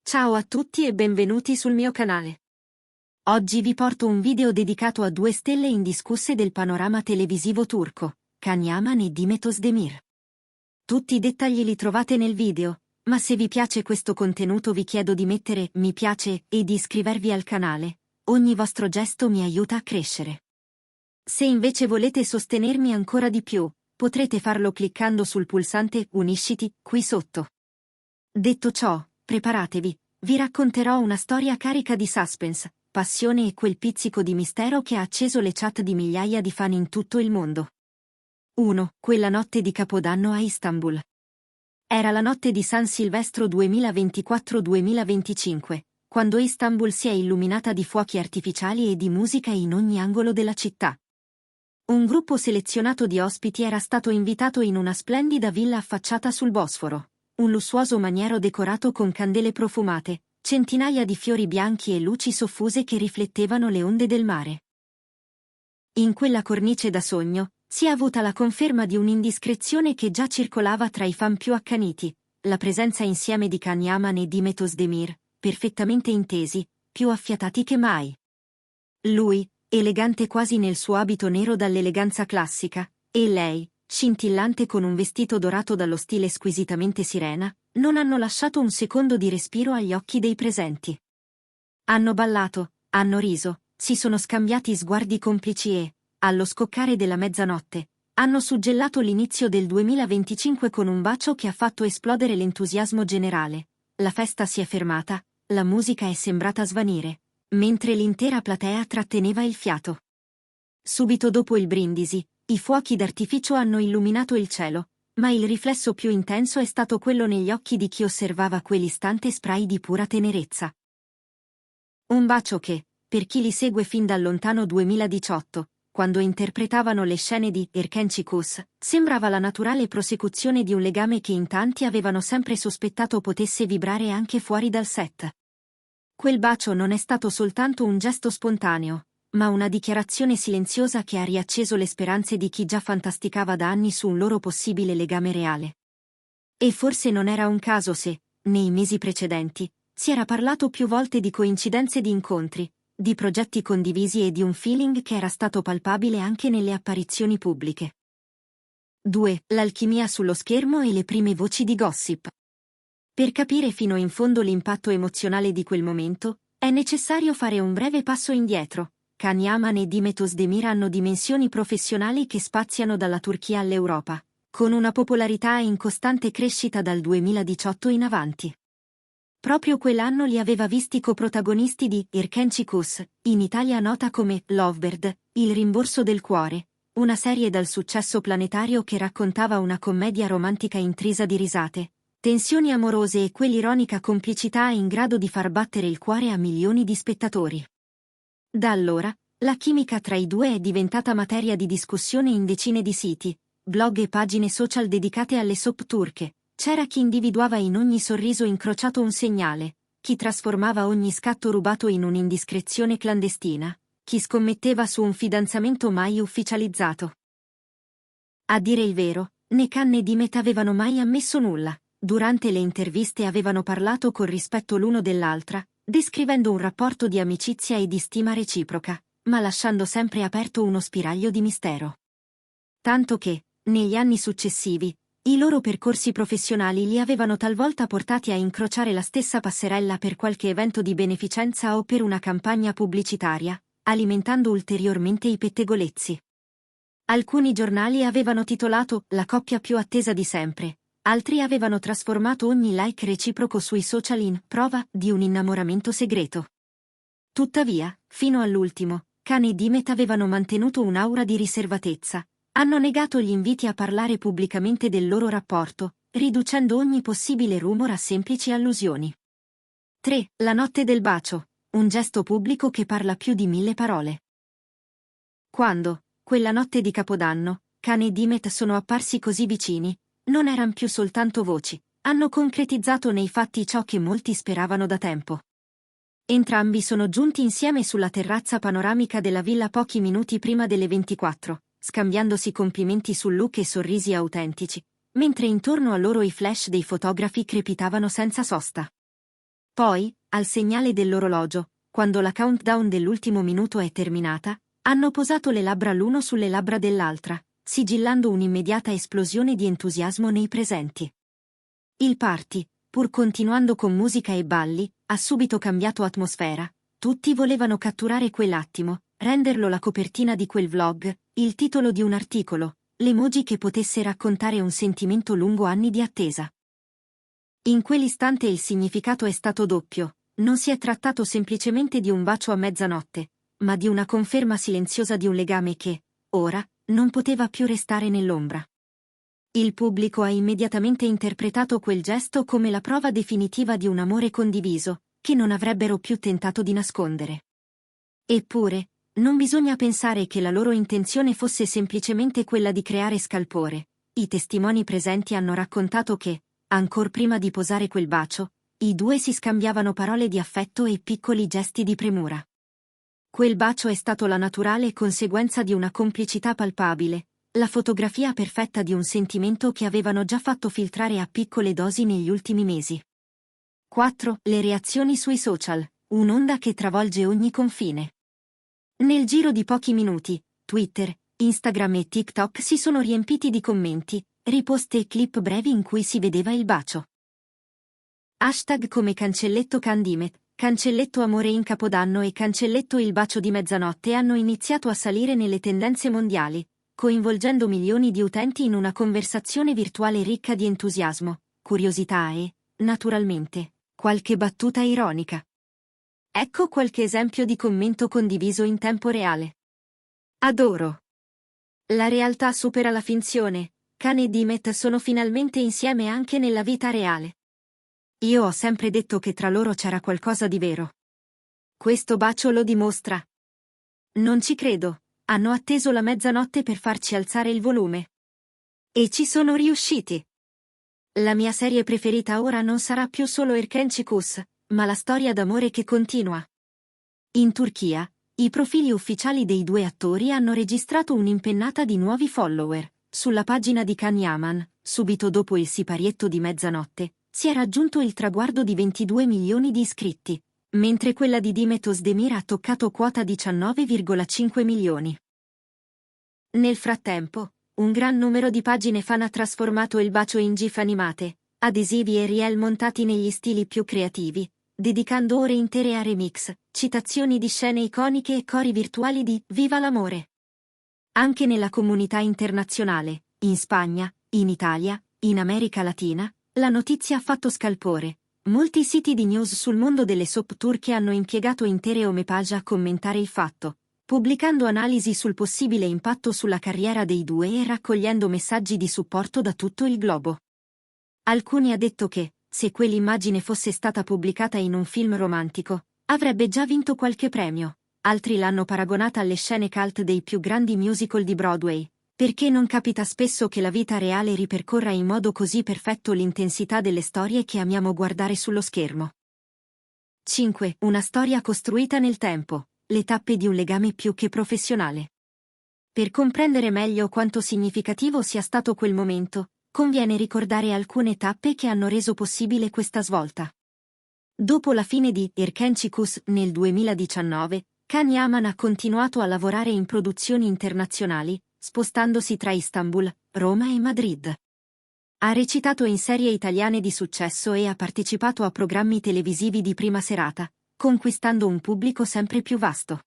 Ciao a tutti e benvenuti sul mio canale. Oggi vi porto un video dedicato a due stelle indiscusse del panorama televisivo turco, Can Yaman e Demet Özdemir. Tutti i dettagli li trovate nel video, ma se vi piace questo contenuto vi chiedo di mettere mi piace e di iscrivervi al canale, ogni vostro gesto mi aiuta a crescere. Se invece volete sostenermi ancora di più, potrete farlo cliccando sul pulsante Unisciti qui sotto. Detto ciò, preparatevi, vi racconterò una storia carica di suspense, passione e quel pizzico di mistero che ha acceso le chat di migliaia di fan in tutto il mondo. 1. Quella notte di Capodanno a Istanbul. Era la notte di San Silvestro 2024-2025, quando Istanbul si è illuminata di fuochi artificiali e di musica in ogni angolo della città. Un gruppo selezionato di ospiti era stato invitato in una splendida villa affacciata sul Bosforo. Un lussuoso maniero decorato con candele profumate, centinaia di fiori bianchi e luci soffuse che riflettevano le onde del mare. In quella cornice da sogno, si è avuta la conferma di un'indiscrezione che già circolava tra i fan più accaniti, la presenza insieme di Can Yaman e Demet Özdemir, perfettamente intesi, più affiatati che mai. Lui, elegante quasi nel suo abito nero dall'eleganza classica, e lei, scintillante con un vestito dorato dallo stile squisitamente sirena, non hanno lasciato un secondo di respiro agli occhi dei presenti. Hanno ballato, hanno riso, si sono scambiati sguardi complici e, allo scoccare della mezzanotte, hanno suggellato l'inizio del 2025 con un bacio che ha fatto esplodere l'entusiasmo generale. La festa si è fermata, la musica è sembrata svanire, mentre l'intera platea tratteneva il fiato. Subito dopo il brindisi, i fuochi d'artificio hanno illuminato il cielo, ma il riflesso più intenso è stato quello negli occhi di chi osservava quell'istante spray di pura tenerezza. Un bacio che, per chi li segue fin dal lontano 2018, quando interpretavano le scene di Erken Çikus, sembrava la naturale prosecuzione di un legame che in tanti avevano sempre sospettato potesse vibrare anche fuori dal set. Quel bacio non è stato soltanto un gesto spontaneo, ma una dichiarazione silenziosa che ha riacceso le speranze di chi già fantasticava da anni su un loro possibile legame reale. E forse non era un caso se, nei mesi precedenti, si era parlato più volte di coincidenze di incontri, di progetti condivisi e di un feeling che era stato palpabile anche nelle apparizioni pubbliche. 2. L'alchimia sullo schermo e le prime voci di gossip. Per capire fino in fondo l'impatto emozionale di quel momento, è necessario fare un breve passo indietro. Can Yaman e Demet Özdemir hanno dimensioni professionali che spaziano dalla Turchia all'Europa, con una popolarità in costante crescita dal 2018 in avanti. Proprio quell'anno li aveva visti coprotagonisti di Erken Çikus, in Italia nota come Lovebird, il rimborso del cuore, una serie dal successo planetario che raccontava una commedia romantica intrisa di risate, tensioni amorose e quell'ironica complicità in grado di far battere il cuore a milioni di spettatori. Da allora, la chimica tra i due è diventata materia di discussione in decine di siti, blog e pagine social dedicate alle soap turche. C'era chi individuava in ogni sorriso incrociato un segnale, chi trasformava ogni scatto rubato in un'indiscrezione clandestina, chi scommetteva su un fidanzamento mai ufficializzato. A dire il vero, né Can né Demet avevano mai ammesso nulla. Durante le interviste avevano parlato con rispetto l'uno dell'altra, descrivendo un rapporto di amicizia e di stima reciproca, ma lasciando sempre aperto uno spiraglio di mistero. Tanto che, negli anni successivi, i loro percorsi professionali li avevano talvolta portati a incrociare la stessa passerella per qualche evento di beneficenza o per una campagna pubblicitaria, alimentando ulteriormente i pettegolezzi. Alcuni giornali avevano titolato «La coppia più attesa di sempre», altri avevano trasformato ogni like reciproco sui social in prova di un innamoramento segreto. Tuttavia, fino all'ultimo, Can e Demet avevano mantenuto un'aura di riservatezza, hanno negato gli inviti a parlare pubblicamente del loro rapporto, riducendo ogni possibile rumor a semplici allusioni. 3. La notte del bacio, un gesto pubblico che parla più di 1000 parole. Quando, quella notte di Capodanno, Can e Demet sono apparsi così vicini, non eran più soltanto voci, hanno concretizzato nei fatti ciò che molti speravano da tempo. Entrambi sono giunti insieme sulla terrazza panoramica della villa pochi minuti prima delle 24, scambiandosi complimenti sul look e sorrisi autentici, mentre intorno a loro i flash dei fotografi crepitavano senza sosta. Poi, al segnale dell'orologio, quando la countdown dell'ultimo minuto è terminata, hanno posato le labbra l'uno sulle labbra dell'altra, sigillando un'immediata esplosione di entusiasmo nei presenti. Il party, pur continuando con musica e balli, ha subito cambiato atmosfera. Tutti volevano catturare quell'attimo, renderlo la copertina di quel vlog, il titolo di un articolo, l'emoji che potesse raccontare un sentimento lungo anni di attesa. In quell'istante il significato è stato doppio, non si è trattato semplicemente di un bacio a mezzanotte, ma di una conferma silenziosa di un legame che, ora, non poteva più restare nell'ombra. Il pubblico ha immediatamente interpretato quel gesto come la prova definitiva di un amore condiviso, che non avrebbero più tentato di nascondere. Eppure, non bisogna pensare che la loro intenzione fosse semplicemente quella di creare scalpore. I testimoni presenti hanno raccontato che, ancor prima di posare quel bacio, i due si scambiavano parole di affetto e piccoli gesti di premura. Quel bacio è stato la naturale conseguenza di una complicità palpabile, la fotografia perfetta di un sentimento che avevano già fatto filtrare a piccole dosi negli ultimi mesi. 4. Le reazioni sui social, un'onda che travolge ogni confine. Nel giro di pochi minuti, Twitter, Instagram e TikTok si sono riempiti di commenti, ripost e clip brevi in cui si vedeva il bacio. Hashtag come cancelletto Candimet, cancelletto amore in Capodanno e cancelletto il bacio di mezzanotte hanno iniziato a salire nelle tendenze mondiali, coinvolgendo milioni di utenti in una conversazione virtuale ricca di entusiasmo, curiosità e, naturalmente, qualche battuta ironica. Ecco qualche esempio di commento condiviso in tempo reale. Adoro. La realtà supera la finzione, Khan e Dimet sono finalmente insieme anche nella vita reale. Io ho sempre detto che tra loro c'era qualcosa di vero. Questo bacio lo dimostra. Non ci credo, hanno atteso la mezzanotte per farci alzare il volume. E ci sono riusciti. La mia serie preferita ora non sarà più solo Erken Çikus, ma la storia d'amore che continua. In Turchia, i profili ufficiali dei due attori hanno registrato un'impennata di nuovi follower. Sulla pagina di Can Yaman, subito dopo il siparietto di mezzanotte, si è raggiunto il traguardo di 22 milioni di iscritti, mentre quella di Dimet Özdemir ha toccato quota 19,5 milioni. Nel frattempo, un gran numero di pagine fan ha trasformato il bacio in gif animate, adesivi e reel montati negli stili più creativi, dedicando ore intere a remix, citazioni di scene iconiche e cori virtuali di Viva l'amore. Anche nella comunità internazionale, in Spagna, in Italia, in America Latina, la notizia ha fatto scalpore. Molti siti di news sul mondo delle soap turche hanno impiegato intere homepage a commentare il fatto, pubblicando analisi sul possibile impatto sulla carriera dei due e raccogliendo messaggi di supporto da tutto il globo. Alcuni ha detto che, se quell'immagine fosse stata pubblicata in un film romantico, avrebbe già vinto qualche premio. Altri l'hanno paragonata alle scene cult dei più grandi musical di Broadway, perché non capita spesso che la vita reale ripercorra in modo così perfetto l'intensità delle storie che amiamo guardare sullo schermo. 5. Una storia costruita nel tempo. Le tappe di un legame più che professionale. Per comprendere meglio quanto significativo sia stato quel momento, conviene ricordare alcune tappe che hanno reso possibile questa svolta. Dopo la fine di Erken Çikus nel 2019, Can Yaman ha continuato a lavorare in produzioni internazionali, spostandosi tra Istanbul, Roma e Madrid. Ha recitato in serie italiane di successo e ha partecipato a programmi televisivi di prima serata, conquistando un pubblico sempre più vasto.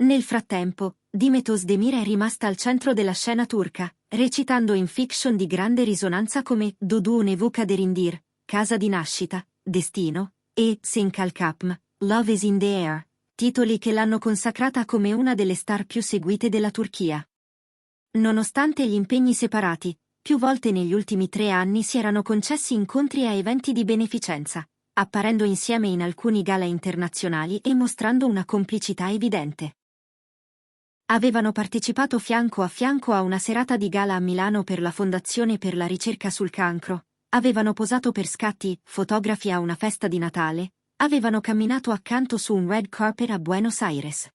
Nel frattempo, Dimet Özdemir è rimasta al centro della scena turca, recitando in fiction di grande risonanza come Dudu Nevu Kaderindir, Casa di nascita, Destino, e Sen Kalkapm, Love is in the air, titoli che l'hanno consacrata come una delle star più seguite della Turchia. Nonostante gli impegni separati, più volte negli ultimi 3 anni si erano concessi incontri a eventi di beneficenza, apparendo insieme in alcuni gala internazionali e mostrando una complicità evidente. Avevano partecipato fianco a fianco a una serata di gala a Milano per la Fondazione per la ricerca sul cancro, avevano posato per scatti, fotografi a una festa di Natale, avevano camminato accanto su un red carpet a Buenos Aires.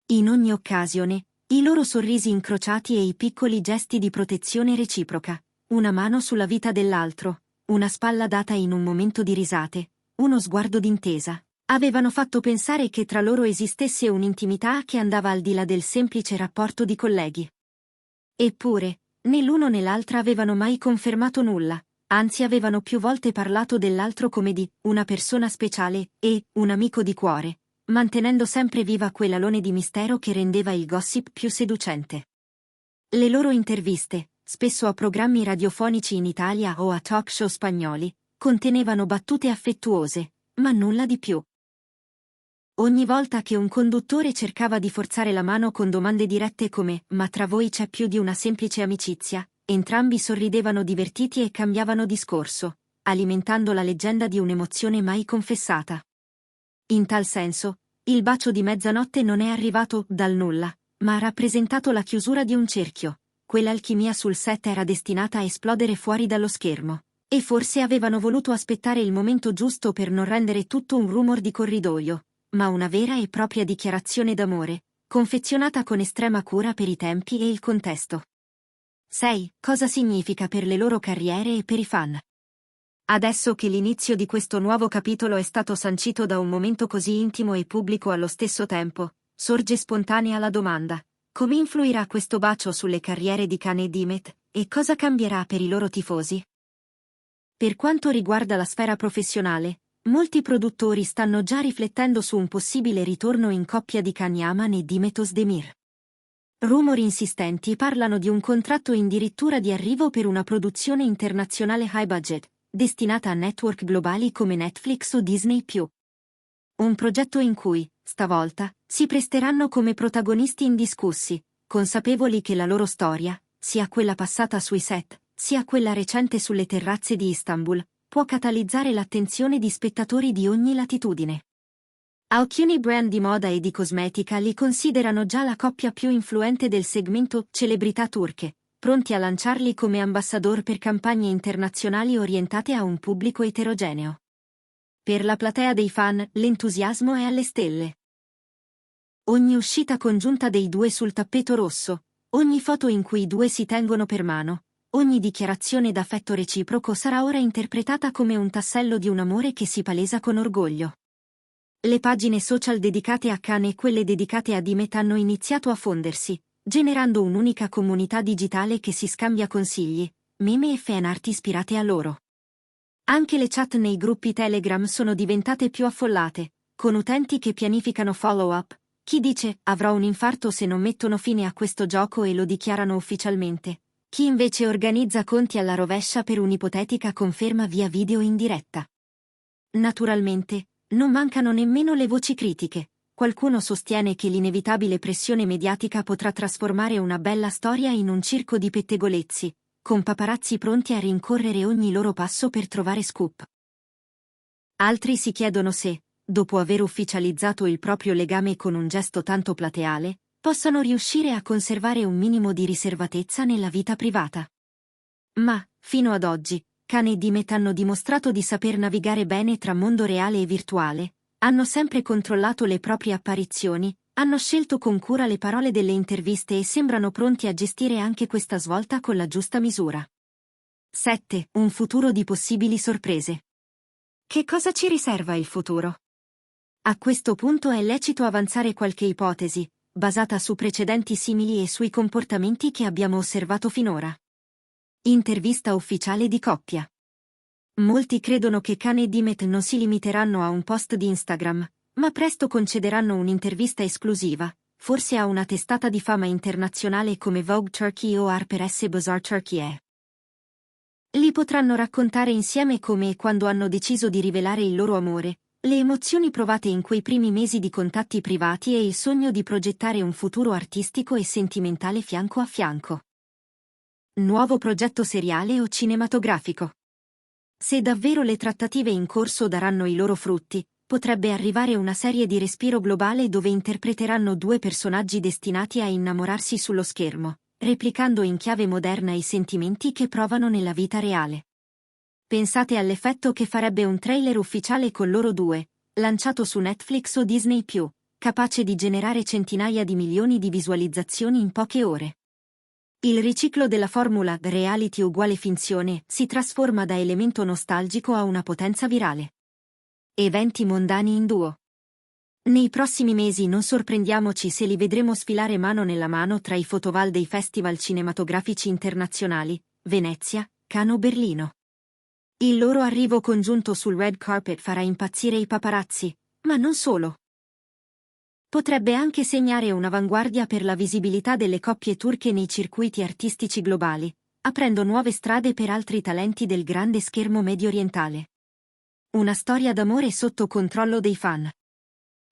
In ogni occasione, i loro sorrisi incrociati e i piccoli gesti di protezione reciproca, una mano sulla vita dell'altro, una spalla data in un momento di risate, uno sguardo d'intesa, avevano fatto pensare che tra loro esistesse un'intimità che andava al di là del semplice rapporto di colleghi. Eppure, né l'uno né l'altra avevano mai confermato nulla, anzi avevano più volte parlato dell'altro come di una persona speciale e un amico di cuore, mantenendo sempre viva quell'alone di mistero che rendeva il gossip più seducente. Le loro interviste, spesso a programmi radiofonici in Italia o a talk show spagnoli, contenevano battute affettuose, ma nulla di più. Ogni volta che un conduttore cercava di forzare la mano con domande dirette come «Ma tra voi c'è più di una semplice amicizia?», entrambi sorridevano divertiti e cambiavano discorso, alimentando la leggenda di un'emozione mai confessata. In tal senso, il bacio di mezzanotte non è arrivato dal nulla, ma ha rappresentato la chiusura di un cerchio. Quell'alchimia sul set era destinata a esplodere fuori dallo schermo, e forse avevano voluto aspettare il momento giusto per non rendere tutto un rumor di corridoio, ma una vera e propria dichiarazione d'amore, confezionata con estrema cura per i tempi e il contesto. 6. Cosa significa per le loro carriere e per i fan? Adesso che l'inizio di questo nuovo capitolo è stato sancito da un momento così intimo e pubblico allo stesso tempo, sorge spontanea la domanda: come influirà questo bacio sulle carriere di Kane e Dimet, e cosa cambierà per i loro tifosi? Per quanto riguarda la sfera professionale, molti produttori stanno già riflettendo su un possibile ritorno in coppia di Kanyama e Dimet Özdemir. Rumori insistenti parlano di un contratto addirittura di arrivo per una produzione internazionale high budget, destinata a network globali come Netflix o Disney+. Un progetto in cui, stavolta, si presteranno come protagonisti indiscussi, consapevoli che la loro storia, sia quella passata sui set, sia quella recente sulle terrazze di Istanbul, può catalizzare l'attenzione di spettatori di ogni latitudine. Alcuni brand di moda e di cosmetica li considerano già la coppia più influente del segmento celebrità turche, pronti a lanciarli come ambassador per campagne internazionali orientate a un pubblico eterogeneo. Per la platea dei fan, l'entusiasmo è alle stelle. Ogni uscita congiunta dei due sul tappeto rosso, ogni foto in cui i due si tengono per mano, ogni dichiarazione d'affetto reciproco sarà ora interpretata come un tassello di un amore che si palesa con orgoglio. Le pagine social dedicate a Kane e quelle dedicate a Dimet hanno iniziato a fondersi, generando un'unica comunità digitale che si scambia consigli, meme e fanart ispirate a loro. Anche le chat nei gruppi Telegram sono diventate più affollate, con utenti che pianificano follow-up, chi dice «avrò un infarto se non mettono fine a questo gioco» e lo dichiarano ufficialmente, chi invece organizza conti alla rovescia per un'ipotetica conferma via video in diretta. Naturalmente, non mancano nemmeno le voci critiche. Qualcuno sostiene che l'inevitabile pressione mediatica potrà trasformare una bella storia in un circo di pettegolezzi, con paparazzi pronti a rincorrere ogni loro passo per trovare scoop. Altri si chiedono se, dopo aver ufficializzato il proprio legame con un gesto tanto plateale, possano riuscire a conservare un minimo di riservatezza nella vita privata. Ma, fino ad oggi, Kane e Dimet hanno dimostrato di saper navigare bene tra mondo reale e virtuale, hanno sempre controllato le proprie apparizioni, hanno scelto con cura le parole delle interviste e sembrano pronti a gestire anche questa svolta con la giusta misura. 7. Un futuro di possibili sorprese. Che cosa ci riserva il futuro? A questo punto è lecito avanzare qualche ipotesi, basata su precedenti simili e sui comportamenti che abbiamo osservato finora. Intervista ufficiale di coppia. Molti credono che Kane e Dimet non si limiteranno a un post di Instagram, ma presto concederanno un'intervista esclusiva, forse a una testata di fama internazionale come Vogue Turkey o Harper's Bazaar Turkey. Li potranno raccontare insieme come e quando hanno deciso di rivelare il loro amore, le emozioni provate in quei primi mesi di contatti privati e il sogno di progettare un futuro artistico e sentimentale fianco a fianco. Nuovo progetto seriale o cinematografico? Se davvero le trattative in corso daranno i loro frutti, potrebbe arrivare una serie di respiro globale dove interpreteranno due personaggi destinati a innamorarsi sullo schermo, replicando in chiave moderna i sentimenti che provano nella vita reale. Pensate all'effetto che farebbe un trailer ufficiale con loro due, lanciato su Netflix o Disney+, capace di generare centinaia di milioni di visualizzazioni in poche ore. Il riciclo della formula reality uguale finzione si trasforma da elemento nostalgico a una potenza virale. Eventi mondani in duo. Nei prossimi mesi non sorprendiamoci se li vedremo sfilare mano nella mano tra i fotoval dei festival cinematografici internazionali, Venezia, Cannes o Berlino. Il loro arrivo congiunto sul red carpet farà impazzire i paparazzi, ma non solo. Potrebbe anche segnare un'avanguardia per la visibilità delle coppie turche nei circuiti artistici globali, aprendo nuove strade per altri talenti del grande schermo mediorientale. Una storia d'amore sotto controllo dei fan.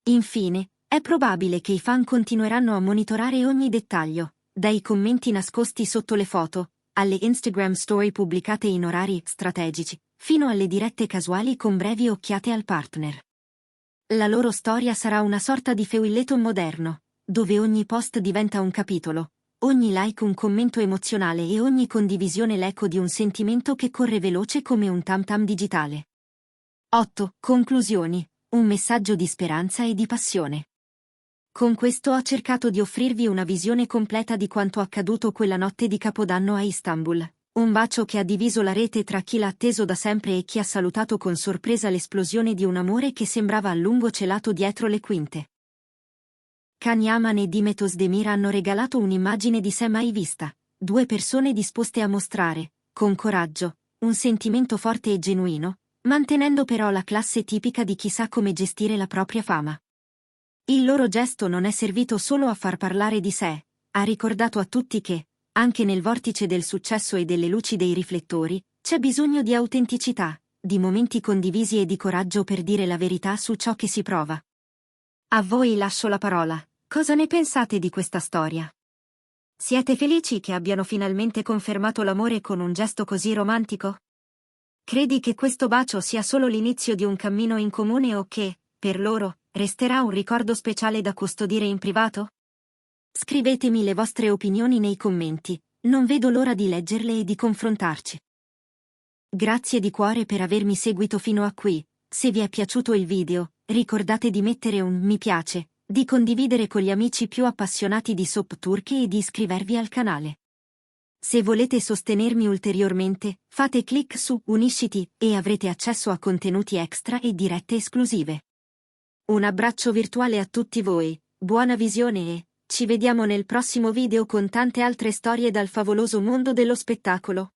Infine, è probabile che i fan continueranno a monitorare ogni dettaglio, dai commenti nascosti sotto le foto, alle Instagram story pubblicate in orari strategici, fino alle dirette casuali con brevi occhiate al partner. La loro storia sarà una sorta di feuilleton moderno, dove ogni post diventa un capitolo, ogni like un commento emozionale e ogni condivisione l'eco di un sentimento che corre veloce come un tam-tam digitale. 8. Conclusioni. Un messaggio di speranza e di passione. Con questo ho cercato di offrirvi una visione completa di quanto accaduto quella notte di Capodanno a Istanbul. Un bacio che ha diviso la rete tra chi l'ha atteso da sempre e chi ha salutato con sorpresa l'esplosione di un amore che sembrava a lungo celato dietro le quinte. Can Yaman e Dimet Özdemir hanno regalato un'immagine di sé mai vista, due persone disposte a mostrare, con coraggio, un sentimento forte e genuino, mantenendo però la classe tipica di chi sa come gestire la propria fama. Il loro gesto non è servito solo a far parlare di sé, ha ricordato a tutti che, anche nel vortice del successo e delle luci dei riflettori, c'è bisogno di autenticità, di momenti condivisi e di coraggio per dire la verità su ciò che si prova. A voi lascio la parola. Cosa ne pensate di questa storia? Siete felici che abbiano finalmente confermato l'amore con un gesto così romantico? Credi che questo bacio sia solo l'inizio di un cammino in comune o che, per loro, resterà un ricordo speciale da custodire in privato? Scrivetemi le vostre opinioni nei commenti, non vedo l'ora di leggerle e di confrontarci. Grazie di cuore per avermi seguito fino a qui. Se vi è piaciuto il video, ricordate di mettere un mi piace, di condividere con gli amici più appassionati di soap turche e di iscrivervi al canale. Se volete sostenermi ulteriormente, fate clic su Unisciti e avrete accesso a contenuti extra e dirette esclusive. Un abbraccio virtuale a tutti voi, buona visione e ci vediamo nel prossimo video con tante altre storie dal favoloso mondo dello spettacolo.